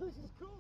This is cool.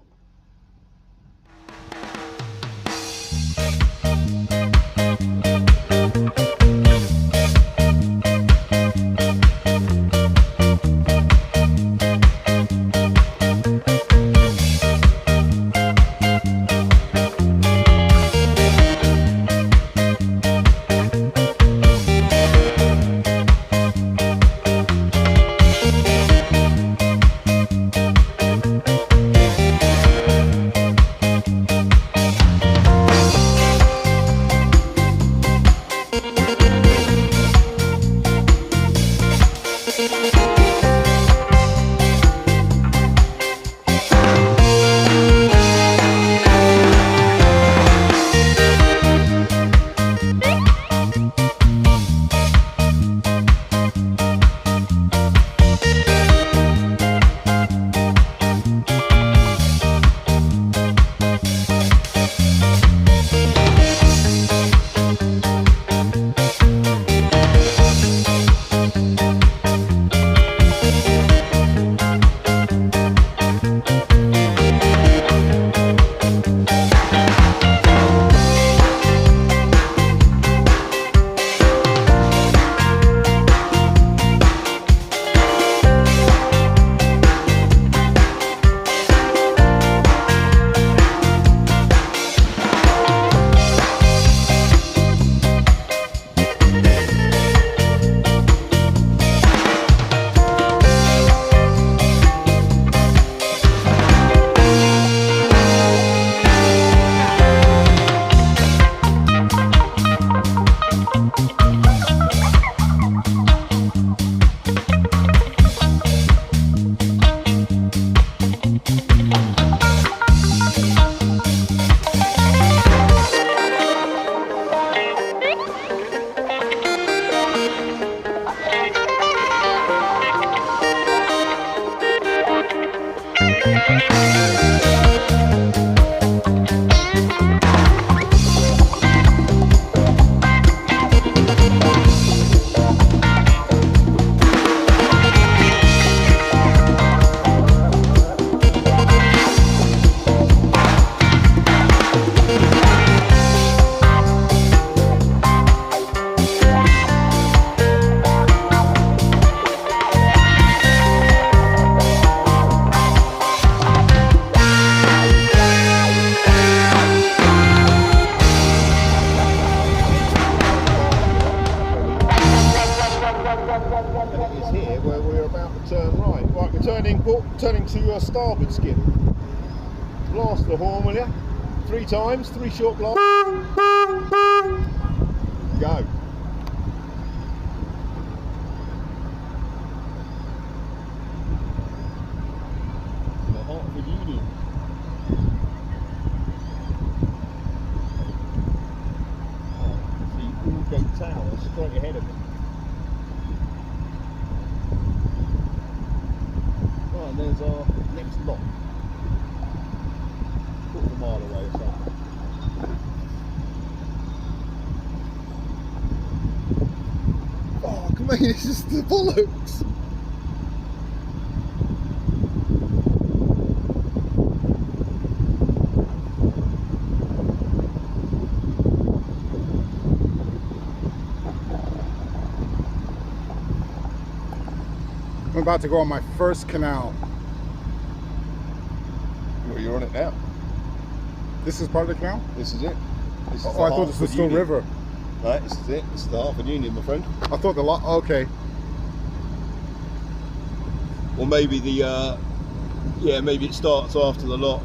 Turning to starboard skin. Blast the horn, will you? 3 times, 3 short blasts. Go. The heart of the Union. See Regent Tower straight ahead of me. And there's our next lock, quarter of a mile away or something. Oh, come on, this is the bollocks! I'm about to go on my first canal. Well, you're on it now. This is part of the canal? This is it. This is I thought this was still river. Right, this is it. This is the Hartford Union, my friend. I thought the lot. Okay. Or maybe the, yeah, maybe it starts after the lock.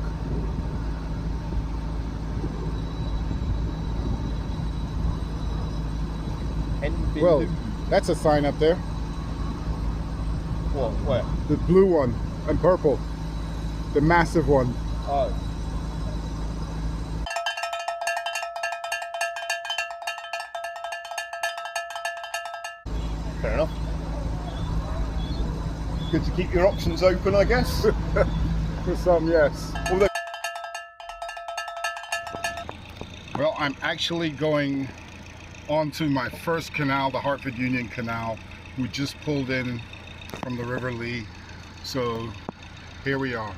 Well, that's a sign up there. What? Where? The blue one and purple. The massive one. Oh. Fair enough. Good to keep your options open, I guess. For some, yes. Although well, I'm actually going onto my first canal, the Hartford Union Canal. We just pulled in from the River Lee, so here we are.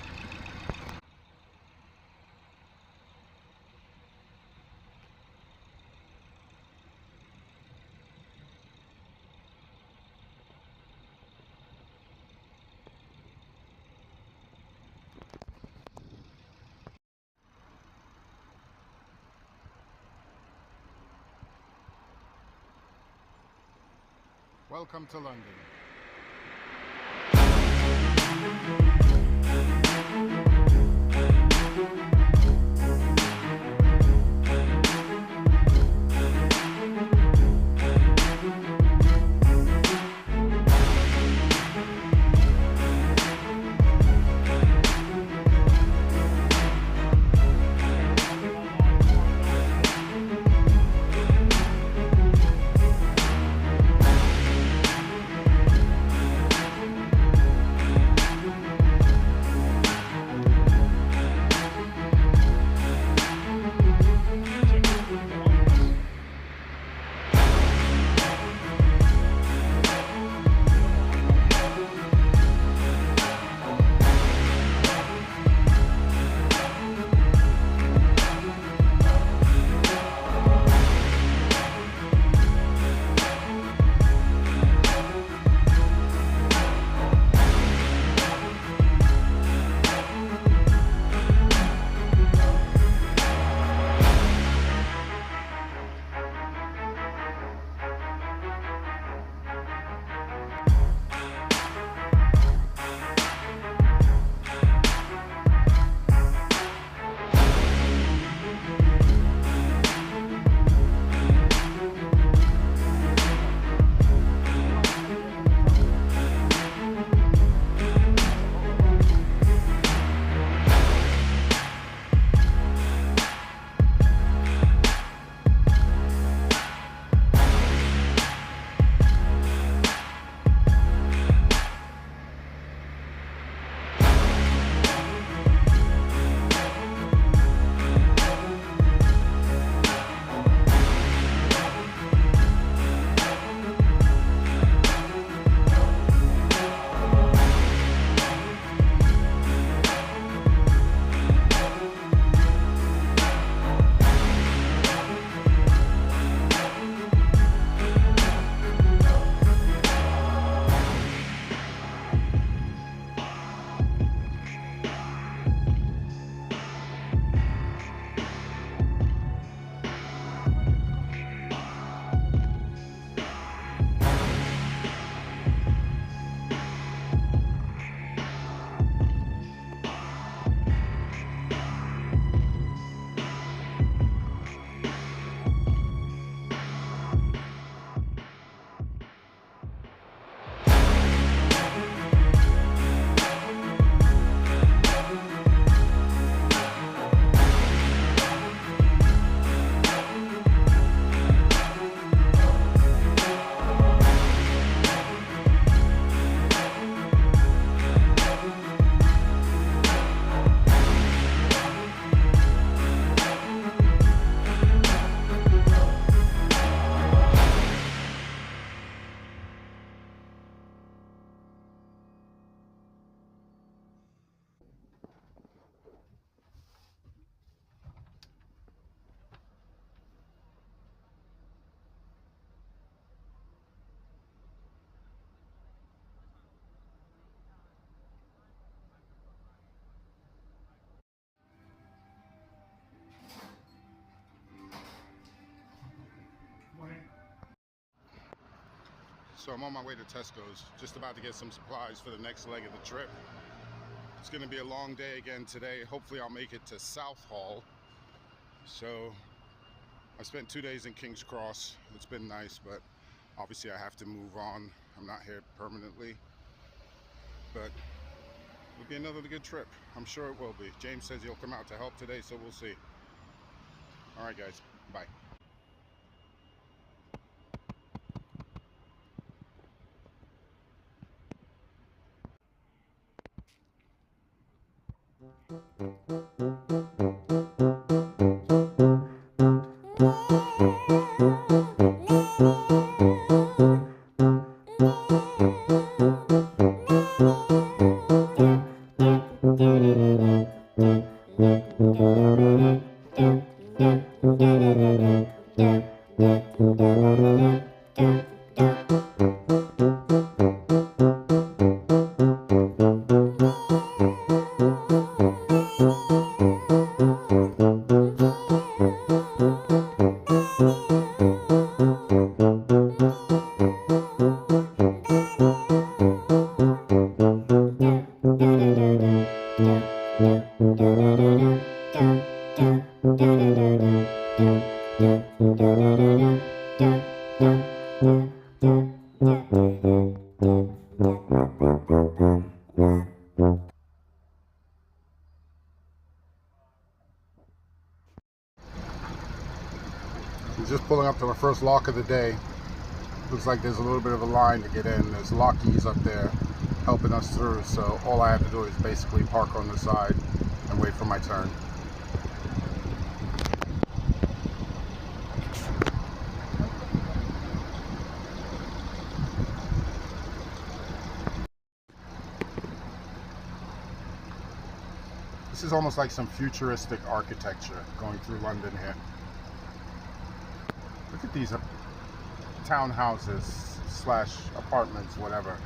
Welcome to London. So I'm on my way to Tesco's, just about to get some supplies for the next leg of the trip. It's going to be a long day again today. Hopefully I'll make it to Southall. So I spent 2 days in King's Cross. It's been nice, but obviously I have to move on. I'm not here permanently, but it'll be another good trip. I'm sure it will be. James says he'll come out to help today, so we'll see. All right, guys, bye. So our first lock of the day. Looks like there's a little bit of a line to get in. There's lockies up there helping us through, so all I have to do is basically park on the side and wait for my turn. This is almost like some futuristic architecture going through London here. Look at these townhouses slash apartments, whatever.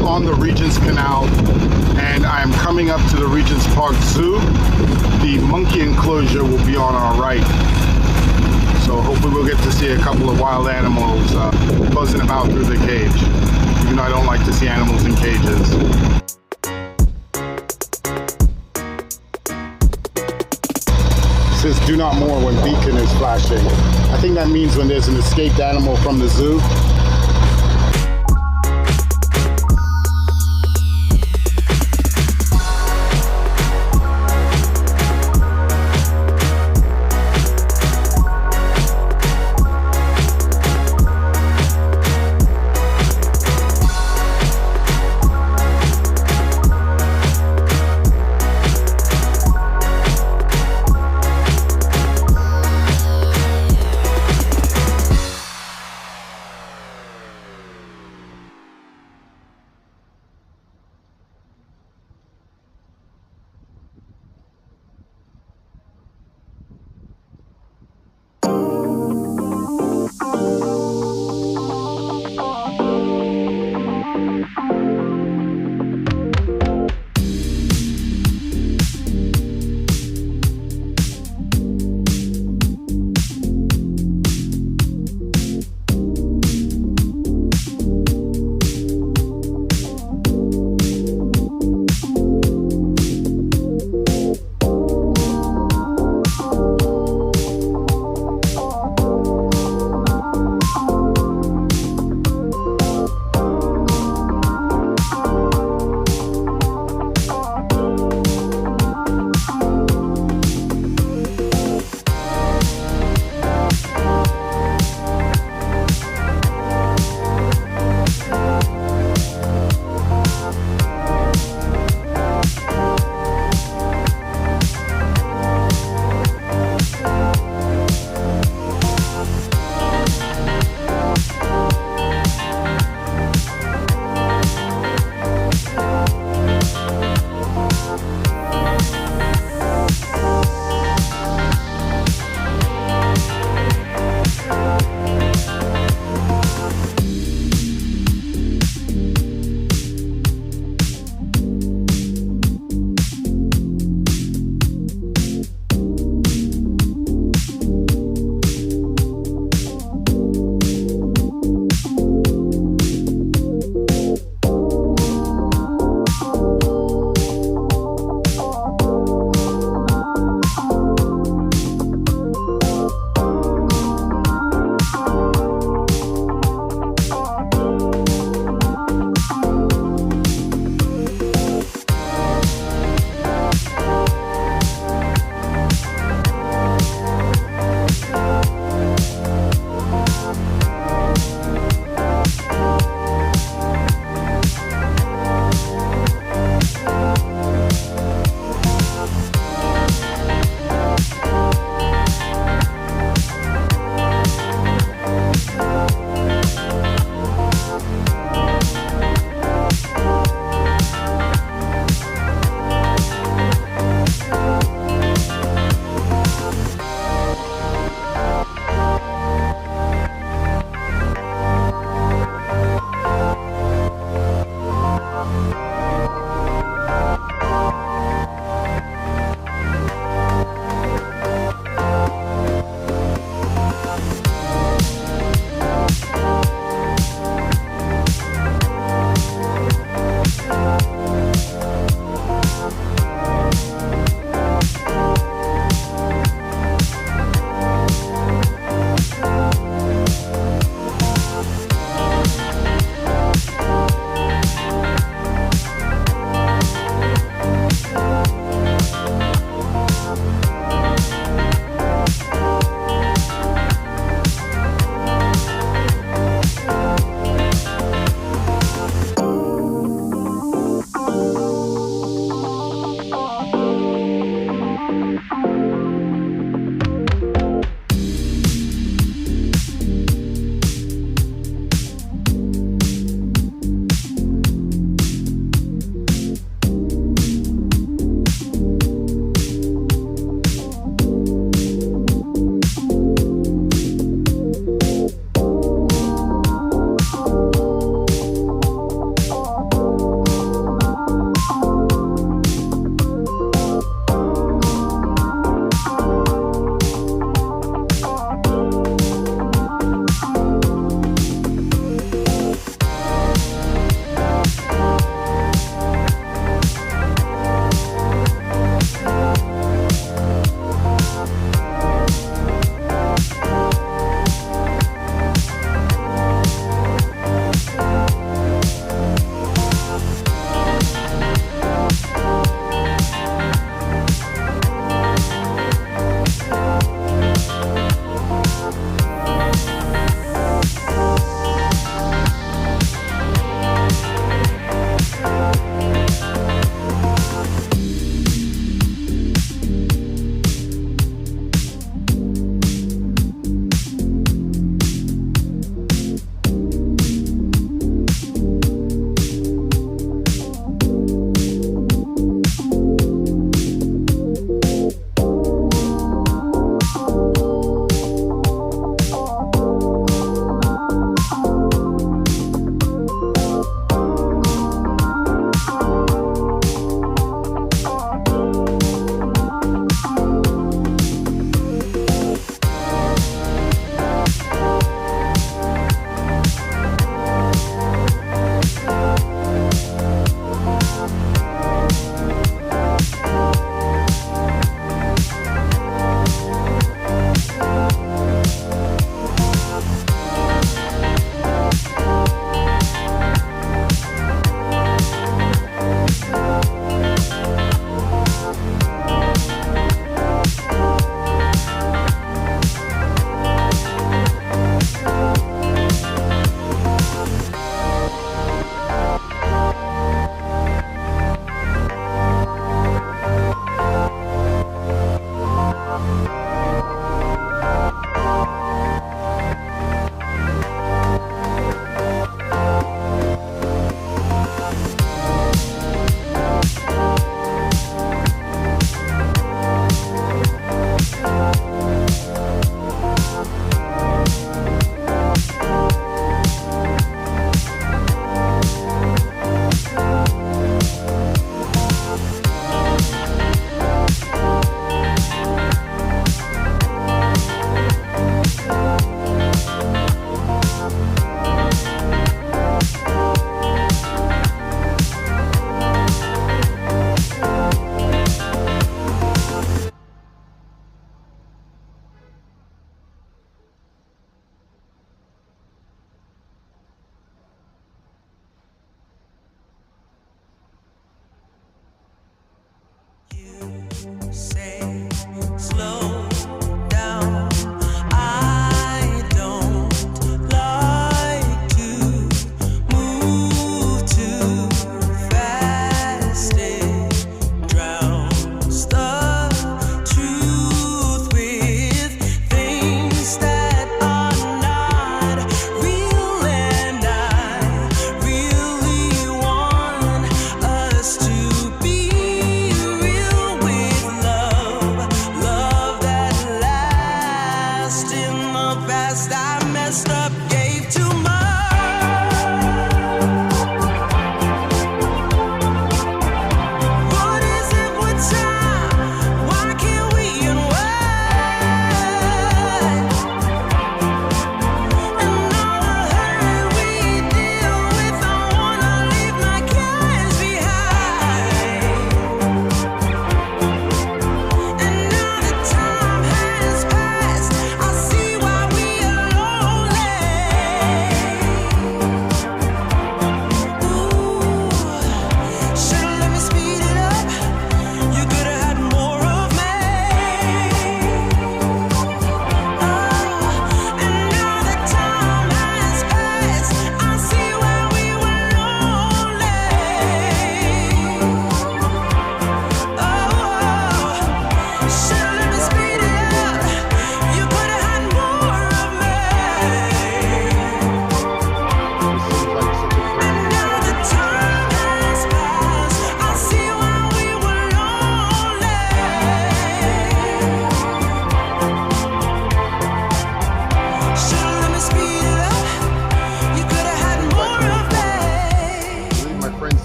On the Regent's Canal, and I am coming up to the Regent's Park Zoo. The monkey enclosure will be on our right, so hopefully we'll get to see a couple of wild animals buzzing about through the cage, even though I don't like to see animals in cages. It says do not moor when beacon is flashing. I think that means when there's an escaped animal from the zoo.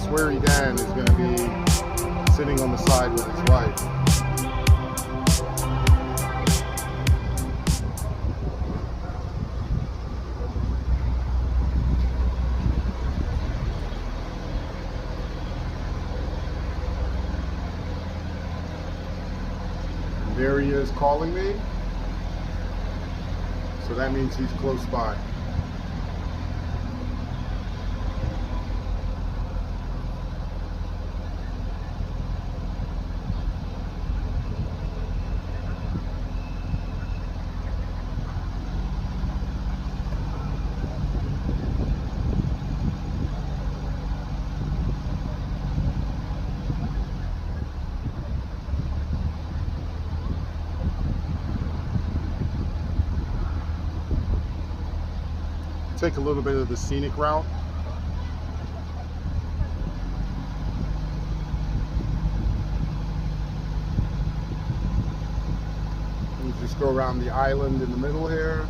sweary Dan is going to be sitting on the side with his wife. There he is calling me, so that means he's close by. Take a little bit of the scenic route. You just go around the island in the middle here.